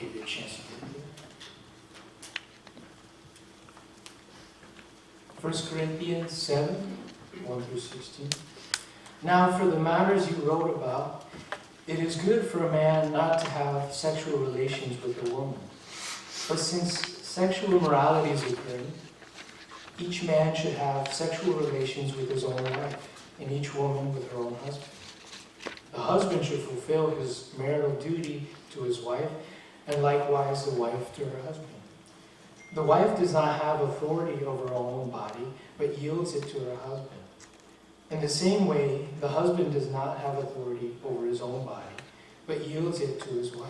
give you a chance to get there. 1 Corinthians 7, 1 through 16. Now for the matters you wrote about, it is good for a man not to have sexual relations with a woman. But since sexual immorality is occurring, each man should have sexual relations with his own wife, and each woman with her own husband. The husband should fulfill his marital duty to his wife, and likewise the wife to her husband. The wife does not have authority over her own body, but yields it to her husband. In the same way, the husband does not have authority over his own body, but yields it to his wife.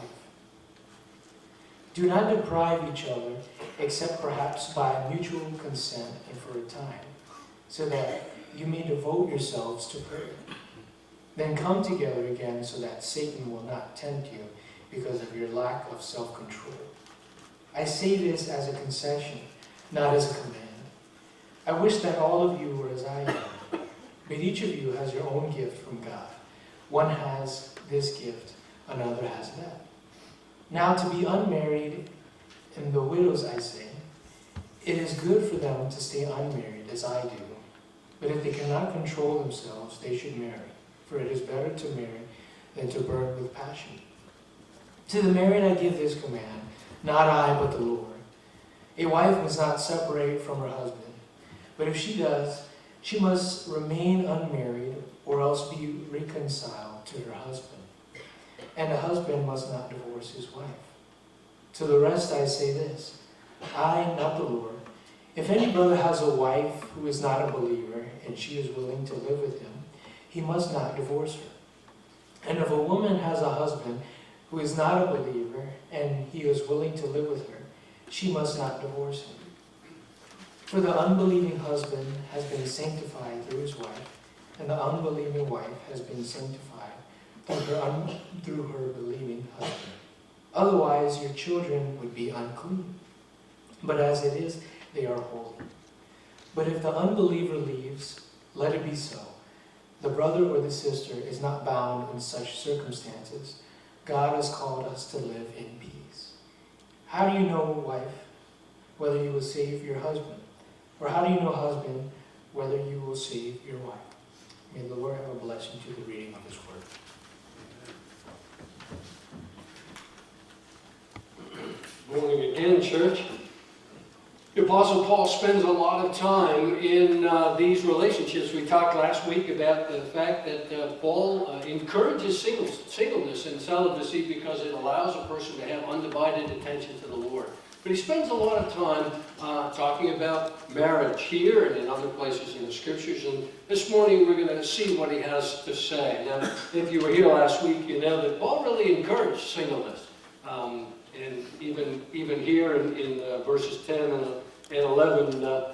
Do not deprive each other, except perhaps by mutual consent and for a time, so that you may devote yourselves to prayer. Then come together again so that Satan will not tempt you because of your lack of self-control. I say this as a concession, not as a command. I wish that all of you were as I am, but each of you has your own gift from God. One has this gift, another has that. Now to be unmarried, and the widows I say, it is good for them to stay unmarried as I do. But if they cannot control themselves, they should marry. For it is better to marry than to burn with passion. To the married I give this command, not I, but the Lord. A wife must not separate from her husband. But if she does, she must remain unmarried or else be reconciled to her husband. And a husband must not divorce his wife. To the rest I say this, I, not the Lord. If any brother has a wife who is not a believer, and she is willing to live with him, he must not divorce her. And if a woman has a husband who is not a believer, and he is willing to live with her, she must not divorce him. For the unbelieving husband has been sanctified through his wife, and the unbelieving wife has been sanctified through her believing husband. Otherwise your children would be unclean. But as it is, they are holy. But if the unbeliever leaves, let it be so. The brother or the sister is not bound in such circumstances. God has called us to live in peace. How do you know, wife, whether you will save your husband? Or how do you know, husband, whether you will save your wife? May the Lord have a blessing to the reading of his word. Good morning again, church. The Apostle Paul spends a lot of time in these relationships. We talked last week about the fact that Paul encourages singleness and celibacy because it allows a person to have undivided attention to the Lord. But he spends a lot of time talking about marriage here and in other places in the Scriptures. And this morning we're going to see what he has to say. Now, if you were here last week, you know that Paul really encouraged singleness. And even here in verses 10 and 11,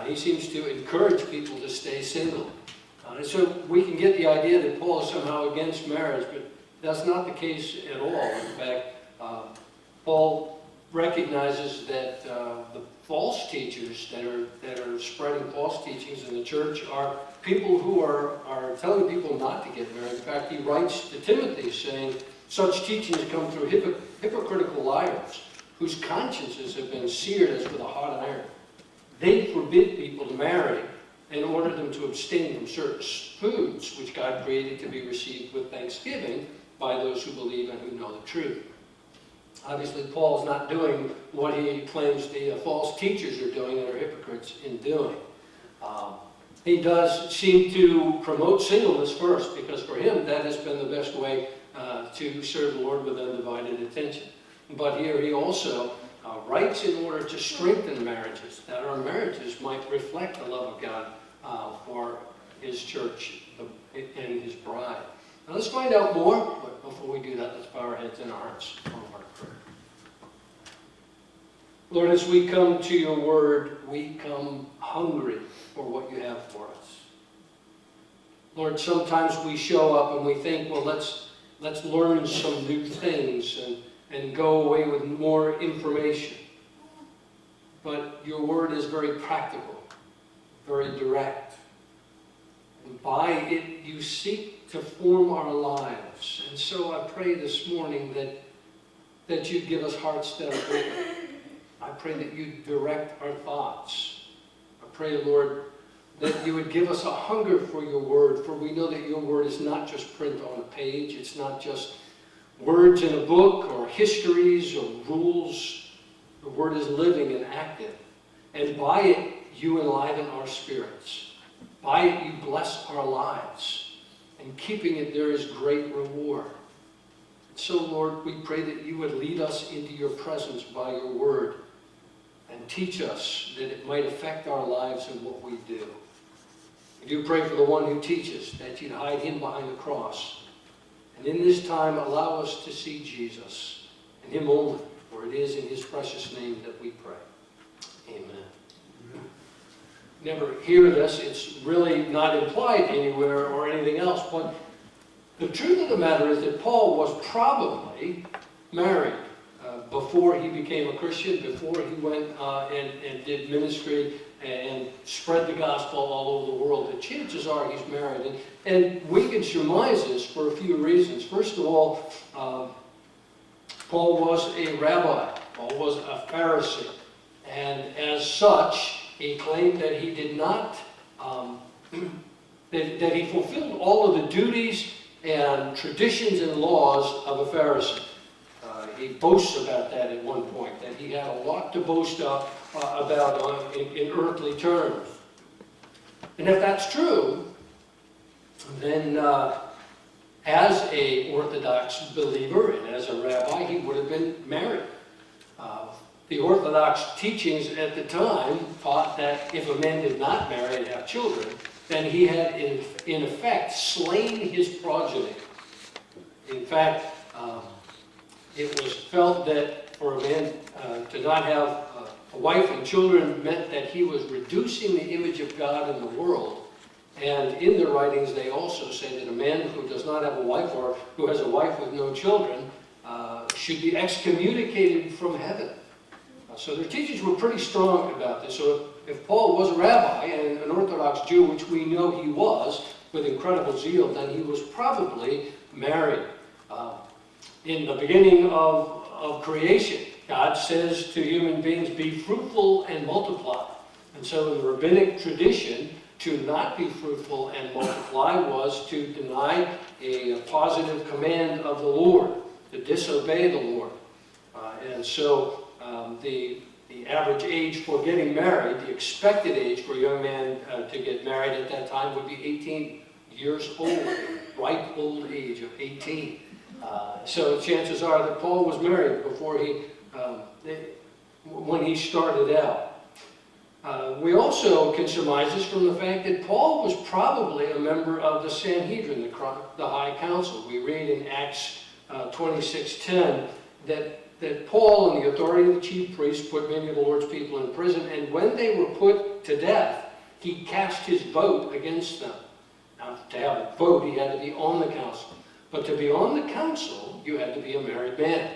he seems to encourage people to stay single. And so we can get the idea that Paul is somehow against marriage, but that's not the case at all. In fact, Paul recognizes that the false teachers that are spreading false teachings in the church are people who are telling people not to get married. In fact, he writes to Timothy saying, such teachings come through hypocritical liars whose consciences have been seared as with a hot iron. They forbid people to marry and order them to abstain from certain foods which God created to be received with thanksgiving by those who believe and who know the truth. Obviously, Paul's not doing what he claims the false teachers are doing and are hypocrites in doing. He does seem to promote singleness first, because for him that has been the best way to serve the Lord with undivided attention. But here he also writes in order to strengthen marriages, that our marriages might reflect the love of God for his church and his bride. Now let's find out more, but before we do that, let's bow our heads and our hearts for a word of prayer. Lord, as we come to your word, we come hungry for what you have for us. Lord, sometimes we show up and we think, well, let's learn some new things and go away with more information. But your word is very practical, very direct. And by it, you seek to form our lives. And so I pray this morning that that you'd give us hearts that are open. I pray that you'd direct our thoughts. I pray, Lord, that you would give us a hunger for your word, for we know that your word is not just print on a page. It's not just words in a book or histories or rules. The word is living and active. And by it, you enliven our spirits. By it, you bless our lives. And keeping it, there is great reward. So, Lord, we pray that you would lead us into your presence by your word and teach us that it might affect our lives and what we do. We do pray for the one who teaches, that you'd hide him behind the cross. And in this time, allow us to see Jesus and him only, for it is in his precious name that we pray. Amen. Never hear this. It's really not implied anywhere or anything else, but the truth of the matter is that Paul was probably married before he became a Christian, before he went and did ministry and spread the gospel all over the world. The chances are he's married. And we can surmise this for a few reasons. First of all, Paul was a rabbi. Paul was a Pharisee. And as such, he claimed that he did not, that he fulfilled all of the duties and traditions and laws of a Pharisee. He boasts about that at one point, that he had a lot to boast about in earthly terms. And if that's true, then as an Orthodox believer and as a rabbi, he would have been married. The Orthodox teachings at the time taught that if a man did not marry and have children, then he had in effect slain his progeny. In fact, it was felt that for a man to not have a wife and children meant that he was reducing the image of God in the world. And in their writings, they also say that a man who does not have a wife or who has a wife with no children should be excommunicated from heaven. So their teachings were pretty strong about this. So if Paul was a rabbi and an Orthodox Jew, which we know he was, with incredible zeal, then he was probably married. In the beginning of creation, God says to human beings, be fruitful and multiply. And so in the rabbinic tradition, to not be fruitful and multiply was to deny a positive command of the Lord, to disobey the Lord. And so the average age for getting married, the expected age for a young man to get married at that time would be 18 years old, ripe old age of 18. So chances are that Paul was married before when he started out. We also can surmise this from the fact that Paul was probably a member of the Sanhedrin, the High Council. We read in Acts 26:10 that Paul, in the authority of the chief priests, put many of the Lord's people in prison, and when they were put to death, he cast his vote against them. Now, to have a vote, he had to be on the council. But to be on the council, you had to be a married man,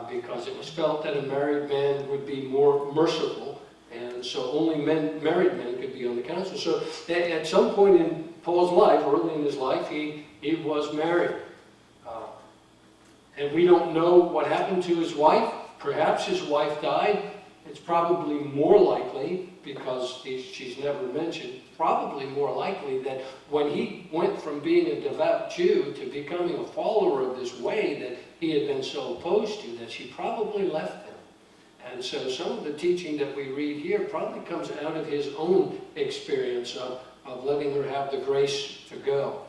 because it was felt that a married man would be more merciful, and so only married men could be on the council. So at some point in Paul's life, early in his life, he was married. And we don't know what happened to his wife. Perhaps his wife died. It's probably more likely, because she's never mentioned, probably more likely that when he went from being a devout Jew to becoming a follower of this way that he had been so opposed to, that she probably left him. And so some of the teaching that we read here probably comes out of his own experience of letting her have the grace to go.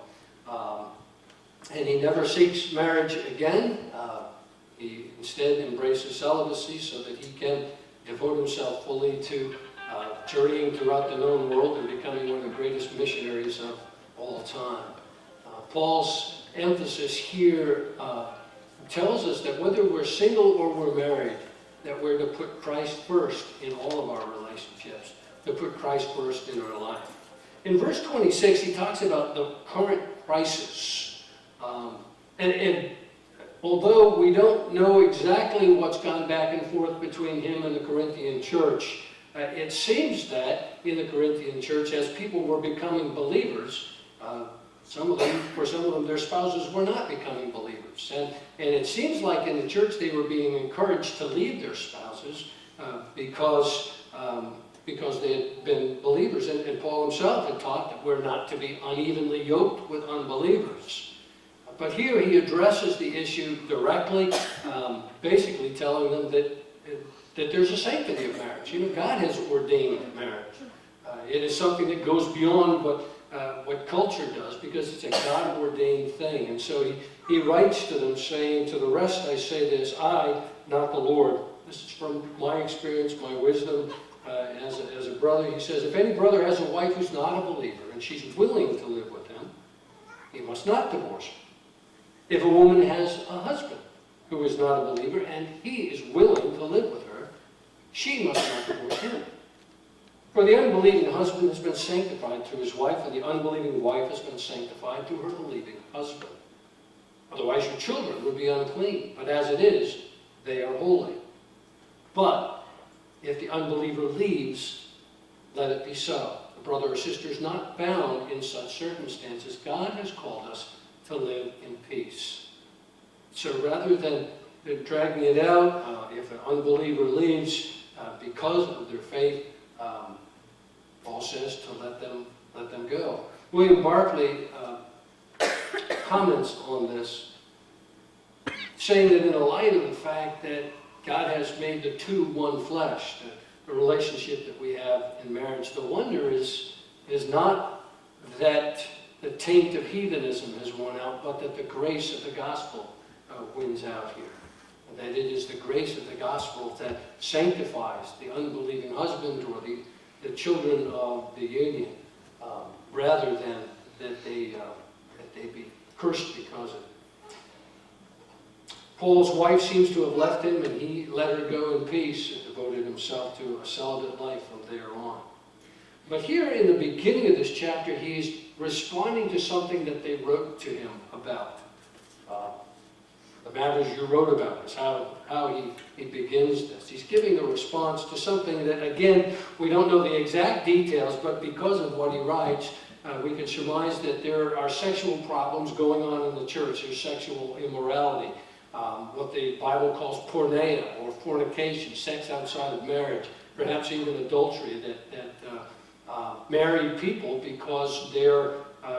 And he never seeks marriage again. He instead embraces celibacy so that he can devote himself fully to journeying throughout the known world and becoming one of the greatest missionaries of all time. Paul's emphasis here tells us that whether we're single or we're married, that we're to put Christ first in all of our relationships, to put Christ first in our life. In verse 26, he talks about the current crisis. And although we don't know exactly what's gone back and forth between him and the Corinthian church, it seems that in the Corinthian church, as people were becoming believers, For some of them, their spouses were not becoming believers. And it seems like in the church they were being encouraged to leave their spouses because they had been believers. And Paul himself had taught that we're not to be unevenly yoked with unbelievers. But here he addresses the issue directly, basically telling them that there's a sanctity of marriage. You know, God has ordained marriage. It is something that goes beyond what culture does, because it's a God-ordained thing. And so he writes to them saying, "To the rest I say this, I, not the Lord." This is from my experience, my wisdom as a brother. He says, "If any brother has a wife who's not a believer, and she's willing to live with him, he must not divorce her. If a woman has a husband who is not a believer, and he is willing to live with her, she must not divorce him. For the unbelieving husband has been sanctified through his wife, and the unbelieving wife has been sanctified through her believing husband. Otherwise your children would be unclean, but as it is, they are holy. But if the unbeliever leaves, let it be so. The brother or sister is not bound in such circumstances. God has called us to live in peace." So rather than dragging it out, if an unbeliever leaves because of their faith, Paul says to let them go. William Barclay comments on this, saying that in the light of the fact that God has made the two one flesh, the relationship that we have in marriage, the wonder is not that the taint of heathenism has worn out, but that the grace of the gospel wins out here. And that it is the grace of the gospel that sanctifies the unbelieving husband or the children of the union, rather than that they be cursed because of it. Paul's wife seems to have left him, and he let her go in peace and devoted himself to a celibate life from there on. But here in the beginning of this chapter, he's responding to something that they wrote to him about. The matters you wrote about is how he begins this. He's giving a response to something that, again, we don't know the exact details, but because of what he writes, we can surmise that there are sexual problems going on in the church. There's sexual immorality, what the Bible calls porneia, or fornication, sex outside of marriage, perhaps even adultery, that married people, because they're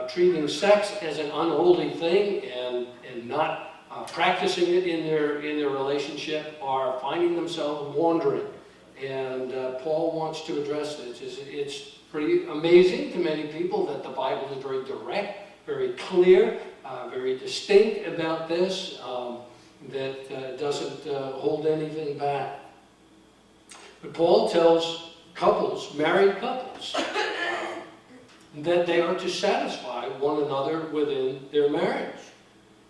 treating sex as an unholy thing and not practicing it in their relationship, are finding themselves wandering. And Paul wants to address this. It's pretty amazing to many people that the Bible is very direct, very clear, very distinct about this, that doesn't hold anything back. But Paul tells couples, married couples, that they are to satisfy one another within their marriage.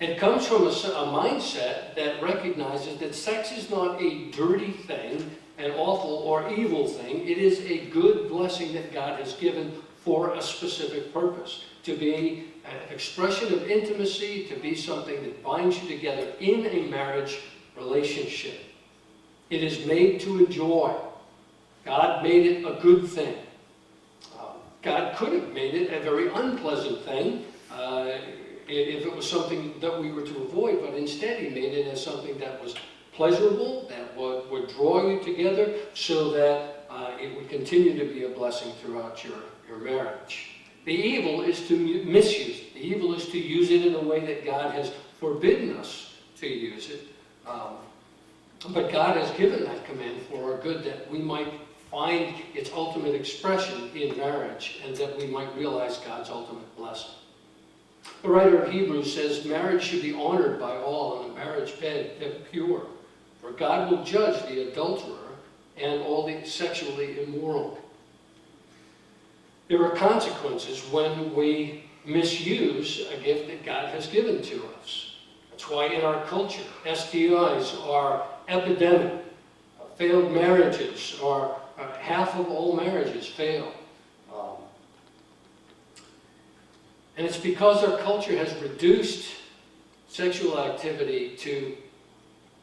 It comes from a mindset that recognizes that sex is not a dirty thing, an awful or evil thing. It is a good blessing that God has given for a specific purpose, to be an expression of intimacy, to be something that binds you together in a marriage relationship. It is made to enjoy. God made it a good thing. God could have made it a very unpleasant thing if it was something that we were to avoid, but instead he made it as something that was pleasurable, that would draw you together, so that it would continue to be a blessing throughout your marriage. The evil is to misuse it. The evil is to use it in a way that God has forbidden us to use it. But God has given that command for our good, that we might find its ultimate expression in marriage, and that we might realize God's ultimate blessing. The writer of Hebrews says marriage should be honored by all, and the marriage bed kept pure. For God will judge the adulterer and all the sexually immoral. There are consequences when we misuse a gift that God has given to us. That's why in our culture, STIs are epidemic. Failed marriages are half of all marriages fail. And it's because our culture has reduced sexual activity to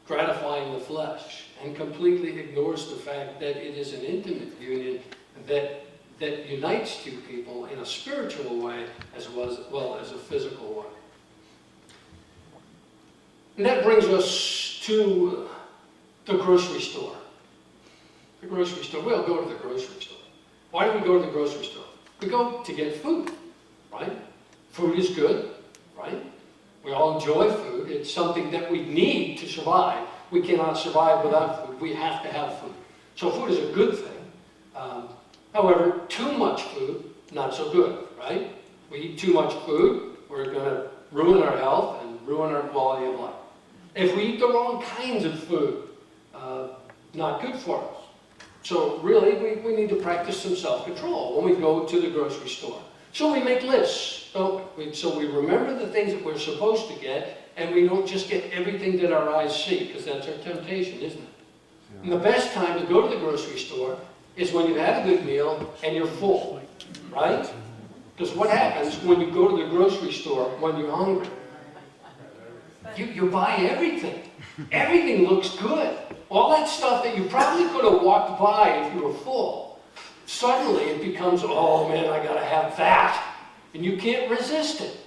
gratifying the flesh and completely ignores the fact that it is an intimate union that that unites two people in a spiritual way as well as a physical one. And that brings us to the grocery store. The grocery store. We all go to the grocery store. Why do we go to the grocery store? We go to get food, right? Food is good, right? We all enjoy food. It's something that we need to survive. We cannot survive without food. We have to have food. So food is a good thing. However, too much food, not so good, right? We eat too much food, we're going to ruin our health and ruin our quality of life. If we eat the wrong kinds of food, not good for us. So really, we need to practice some self-control when we go to the grocery store. So we make lists, don't we? So we remember the things that we're supposed to get, and we don't just get everything that our eyes see, because that's our temptation, isn't it? Yeah. And the best time to go to the grocery store is when you've had a good meal and you're full, right? Because what happens when you go to the grocery store when you're hungry? You buy everything. Everything looks good. All that stuff that you probably could have walked by if you were full, suddenly it becomes, oh man, I gotta have that. And you can't resist it.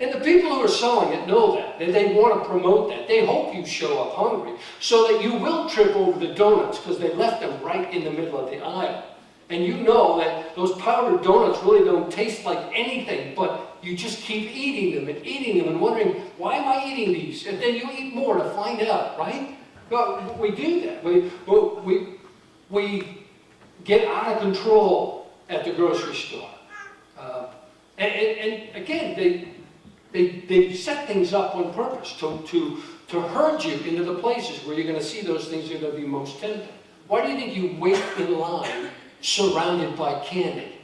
And the people who are selling it know that. They want to promote that. They hope you show up hungry so that you will trip over the donuts because they left them right in the middle of the aisle. And you know that those powdered donuts really don't taste like anything, but you just keep eating them and wondering, why am I eating these? And then you eat more to find out, right? Well, we do that. We get out of control at the grocery store. And again, they set things up on purpose to herd you into the places where you're going to see those things that are going to be most tempting. Why do you think you wait in line surrounded by candy?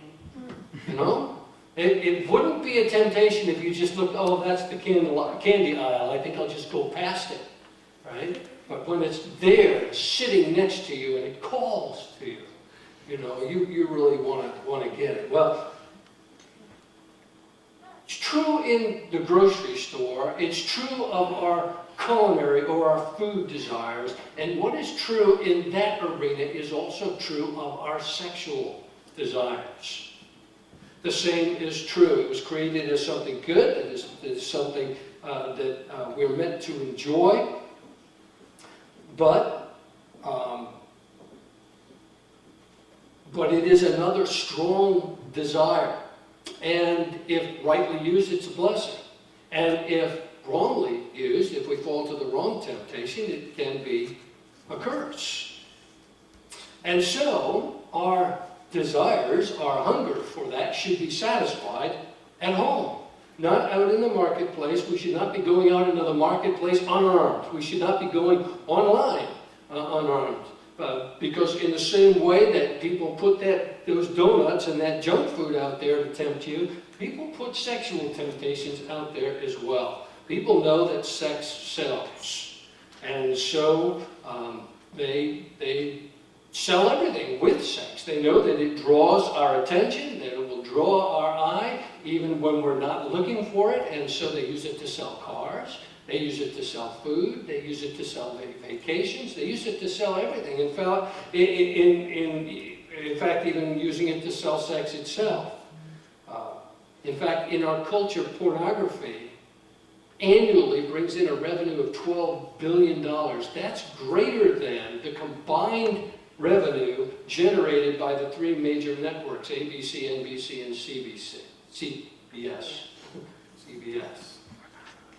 You know? It wouldn't be a temptation if you just looked, oh, that's the candy aisle. I think I'll just go past it, right? But when it's there, sitting next to you, and it calls to you, you know, you really want to get it. Well, it's true in the grocery store. It's true of our culinary or our food desires. And what is true in that arena is also true of our sexual desires. The same is true. It was created as something good. It is something that we're meant to enjoy. But it is another strong desire. And if rightly used, it's a blessing. And if wrongly used, if we fall to the wrong temptation, it can be a curse. And so, our desires, our hunger for that should be satisfied at home, not out in the marketplace. We should not be going out into the marketplace unarmed. We should not be going online unarmed. Because in the same way that people put those donuts and that junk food out there to tempt you, people put sexual temptations out there as well. People know that sex sells. And so they sell everything with sex. They know that it draws our attention, that it will draw our eye, even when we're not looking for it, and so they use it to sell cars. They use it to sell food. They use it to sell vacations. They use it to sell everything. In fact, even using it to sell sex itself. In fact, in our culture, pornography annually brings in a revenue of $12 billion. That's greater than the combined revenue generated by the three major networks, ABC, NBC, and CBS.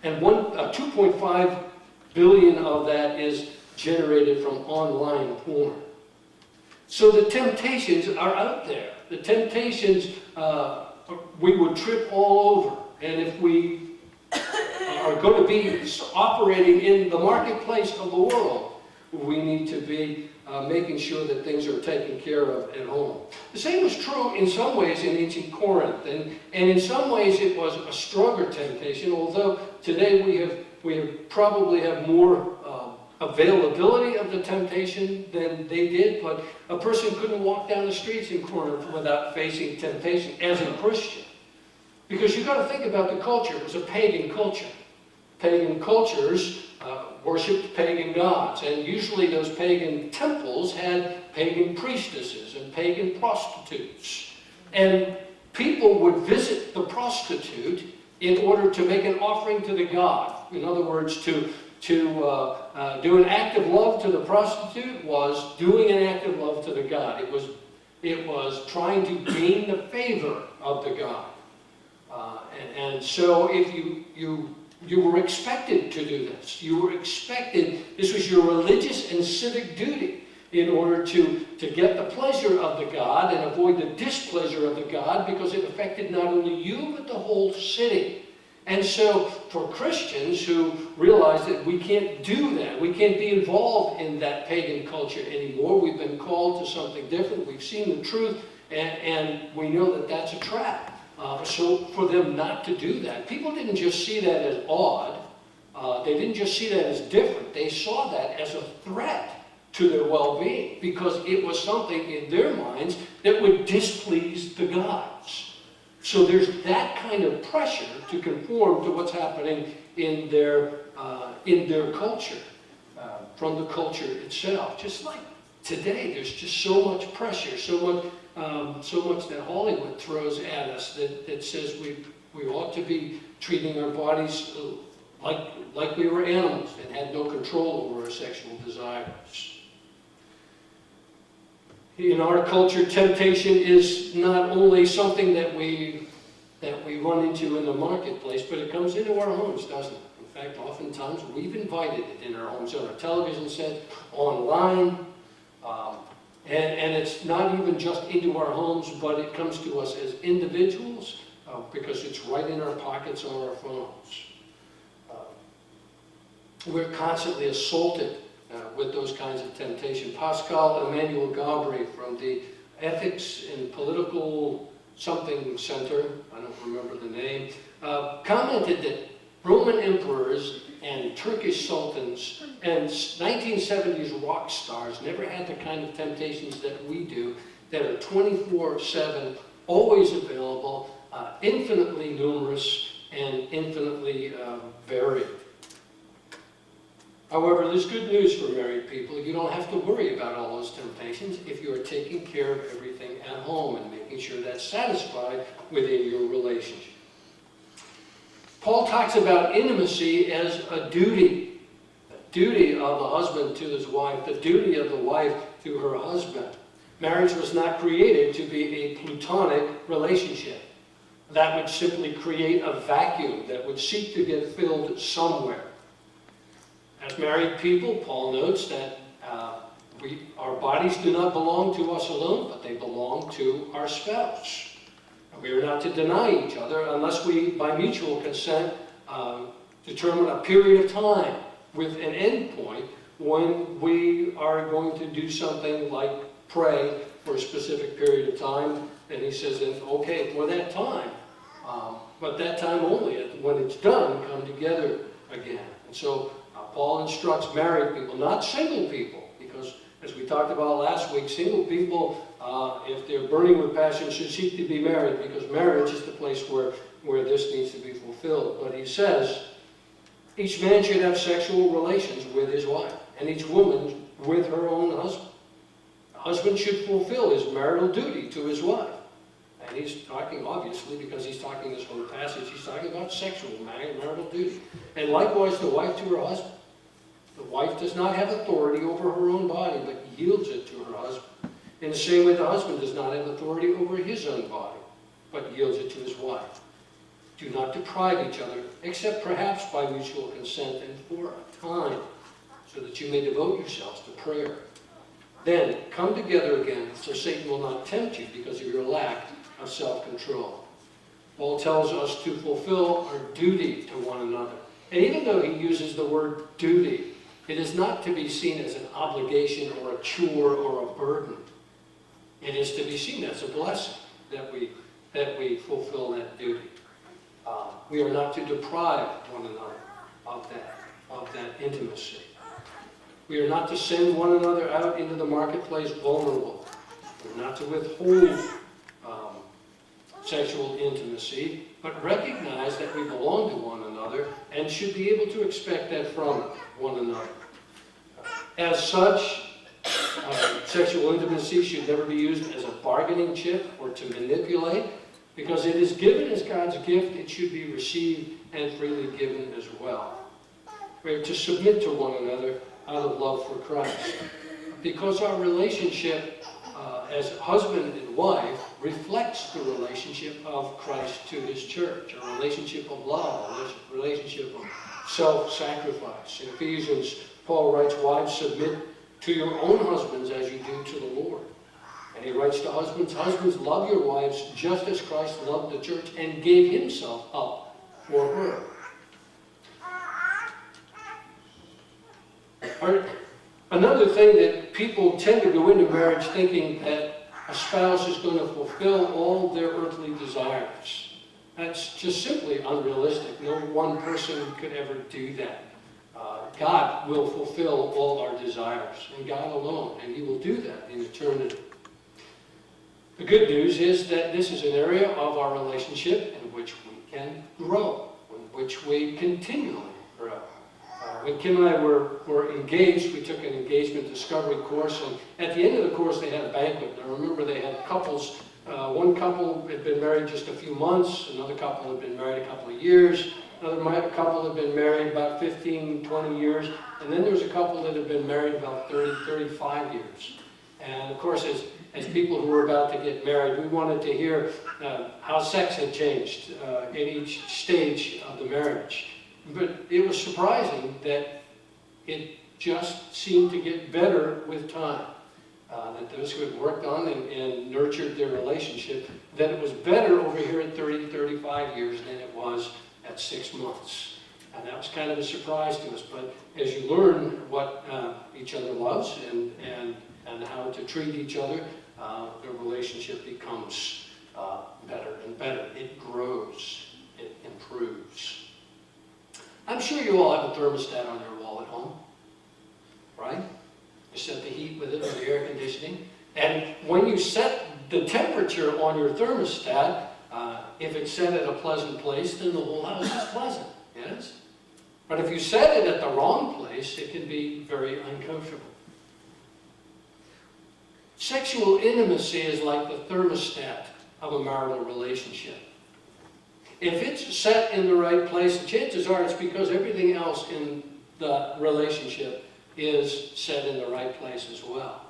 And 2.5 billion of that is generated from online porn. So the temptations are out there. The temptations, we would trip all over. And if we are going to be operating in the marketplace of the world, we need to be making sure that things are taken care of at home. The same was true in some ways in ancient Corinth, and in some ways it was a stronger temptation, although today we probably have more availability of the temptation than they did, but a person couldn't walk down the streets in Corinth without facing temptation as a Christian. Because you've got to think about the culture. It was a pagan culture. Pagan cultures worshipped pagan gods, and usually those pagan temples had pagan priestesses and pagan prostitutes. And people would visit the prostitute in order to make an offering to the god. In other words, to do an act of love to the prostitute was doing an act of love to the god. It was trying to gain the favor of the god. And so if you were expected to do this. You were expected, this was your religious and civic duty in order to get the pleasure of the god and avoid the displeasure of the god, because it affected not only you but the whole city. And so for Christians who realize that we can't do that, we can't be involved in that pagan culture anymore, we've been called to something different, we've seen the truth, and we know that that's a trap. So for them not to do that, people didn't just see that as odd, they didn't just see that as different, they saw that as a threat to their well-being, because it was something in their minds that would displease the gods. So there's that kind of pressure to conform to what's happening in their culture, from the culture itself. Just like today, there's just so much pressure, so much that Hollywood throws at us that says we ought to be treating our bodies like we were animals and had no control over our sexual desires. In our culture, temptation is not only something that we run into in the marketplace, but it comes into our homes, doesn't it? In fact, oftentimes we've invited it in our homes, on our television sets, online, and it's not even just into our homes, but it comes to us as individuals because it's right in our pockets on our phones. We're constantly assaulted with those kinds of temptation. Pascal Emmanuel Gabri from the Ethics and Political Something Center, I don't remember the name, commented that Roman emperors and Turkish sultans and 1970s rock stars never had the kind of temptations that we do, that are 24/7, always available, infinitely numerous, and infinitely varied. However, there's good news for married people. You don't have to worry about all those temptations if you are taking care of everything at home and making sure that's satisfied within your relationship. Paul talks about intimacy as a duty. The duty of the husband to his wife, the duty of the wife to her husband. Marriage was not created to be a platonic relationship. That would simply create a vacuum that would seek to get filled somewhere. As married people, Paul notes that our bodies do not belong to us alone, but they belong to our spouse. We are not to deny each other unless we, by mutual consent, determine a period of time with an end point when we are going to do something like pray for a specific period of time. And he says, okay, for that time, but that time only. When it's done, come together again. And so Paul instructs married people, not single people, because as we talked about last week, single people, if they're burning with passion, should seek to be married, because marriage is the place where this needs to be fulfilled. But he says, each man should have sexual relations with his wife, and each woman with her own husband. The husband should fulfill his marital duty to his wife. And he's talking, obviously, because he's talking this whole passage, he's talking about sexual marital duty. And likewise, the wife to her husband. The wife does not have authority over her own body, but yields it to her husband. In the same way, the husband does not have authority over his own body, but yields it to his wife. Do not deprive each other, except perhaps by mutual consent and for a time, so that you may devote yourselves to prayer. Then come together again, so Satan will not tempt you because of your lack of self-control. Paul tells us to fulfill our duty to one another. And even though he uses the word duty, it is not to be seen as an obligation or a chore or a burden. It is to be seen as a blessing that we fulfill that duty. We are not to deprive one another of that intimacy. We are not to send one another out into the marketplace vulnerable. We're not to withhold sexual intimacy, but recognize that we belong to one another and should be able to expect that from one another. As such, Sexual intimacy should never be used as a bargaining chip or to manipulate, because it is given as God's gift. It should be received and freely given as well. We are to submit to one another out of love for Christ, because our relationship as husband and wife reflects the relationship of Christ to his church, a relationship of love, a relationship of self-sacrifice. In Ephesians, Paul writes, "Wives, submit to your own husbands as you do to the Lord." And he writes to husbands, "Husbands, love your wives just as Christ loved the church and gave himself up for her." Another thing that people tend to go into marriage thinking that a spouse is going to fulfill all their earthly desires. That's just simply unrealistic. No one person could ever do that. God will fulfill all our desires, and God alone, and he will do that in eternity. The good news is that this is an area of our relationship in which we can grow, in which we continually grow. When Kim and I were engaged, we took an engagement discovery course, and at the end of the course they had a banquet. And I remember they had couples. One couple had been married just a few months, another couple had been married a couple of years, another couple had been married about 15, 20 years, and then there was a couple that had been married about 30, 35 years. And of course, as people who were about to get married, we wanted to hear how sex had changed in each stage of the marriage. But it was surprising that it just seemed to get better with time. That those who had worked on and nurtured their relationship, that it was better over here at 30, 35 years than it was at 6 months. And that was kind of a surprise to us. But as you learn what each other loves and how to treat each other, the relationship becomes better and better. It grows. It improves. I'm sure you all have a thermostat on your wall at home, right? You set the heat with it, or the air conditioning. And when you set the temperature on your thermostat, if it's set at a pleasant place, then the whole house is pleasant, yes? But if you set it at the wrong place, it can be very uncomfortable. Sexual intimacy is like the thermostat of a marital relationship. If it's set in the right place, the chances are it's because everything else in the relationship is set in the right place as well.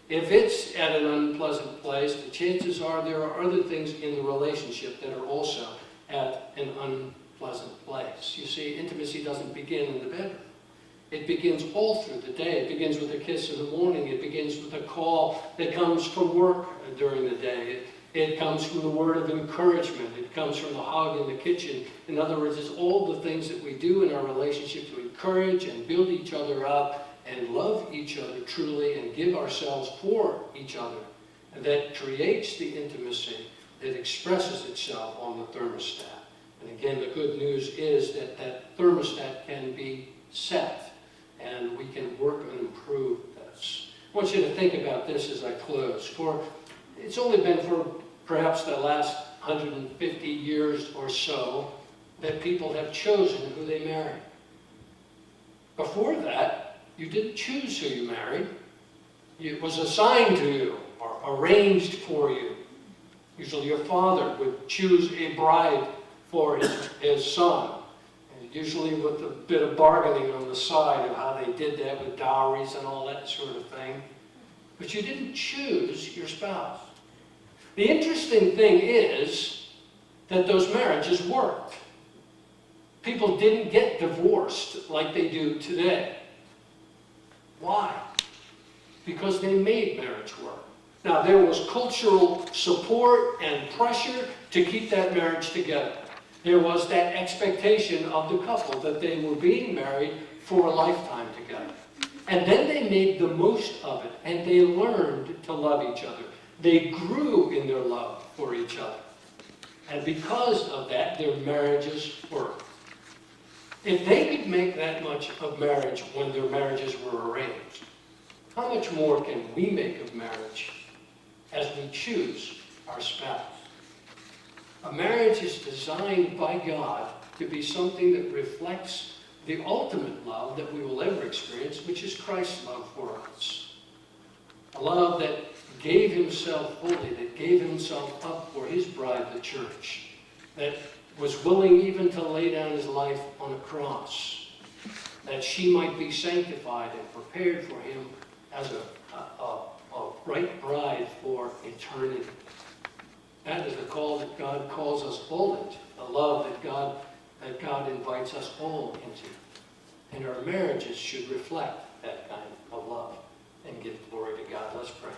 If it's at an unpleasant place, the chances are there are other things in the relationship that are also at an unpleasant place. You see, intimacy doesn't begin in the bedroom. It begins all through the day. It begins with a kiss in the morning. It begins with a call that comes from work during the day. It comes from the word of encouragement. It comes from the hug in the kitchen. In other words, it's all the things that we do in our relationship to encourage and build each other up and love each other truly and give ourselves for each other. And that creates the intimacy that expresses itself on the thermostat. And again, the good news is that that thermostat can be set, and we can work and improve this. I want you to think about this as I close. It's only been for perhaps the last 150 years or so that people have chosen who they marry. Before that, you didn't choose who you married. It was assigned to you or arranged for you. Usually your father would choose a bride for his son, and usually with a bit of bargaining on the side of how they did that with dowries and all that sort of thing. But you didn't choose your spouse. The interesting thing is that those marriages worked. People didn't get divorced like they do today. Why? Because they made marriage work. Now, there was cultural support and pressure to keep that marriage together. There was that expectation of the couple that they were being married for a lifetime together. And then they made the most of it, and they learned to love each other. They grew in their love for each other. And because of that, their marriages worked. If they could make that much of marriage when their marriages were arranged, how much more can we make of marriage as we choose our spouse? A marriage is designed by God to be something that reflects the ultimate love that we will ever experience, which is Christ's love for us. A love that gave himself fully, that gave himself up for his bride, the church, that was willing even to lay down his life on a cross, that she might be sanctified and prepared for him as a right bride for eternity. That is the call that God calls us all into, the love that God invites us all into. And our marriages should reflect that kind of love and give glory to God. Let's pray.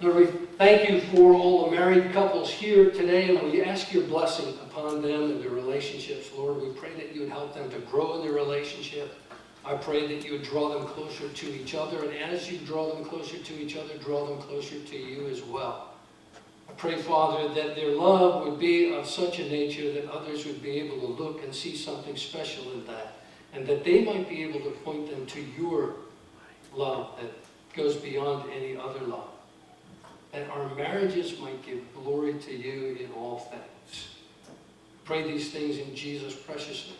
Lord, we thank you for all the married couples here today, and we ask your blessing upon them and their relationships. Lord, we pray that you would help them to grow in their relationship. I pray that you would draw them closer to each other, and as you draw them closer to each other, draw them closer to you as well. I pray, Father, that their love would be of such a nature that others would be able to look and see something special in that, and that they might be able to point them to your love that goes beyond any other love. That our marriages might give glory to you in all things. Pray these things in Jesus' precious name.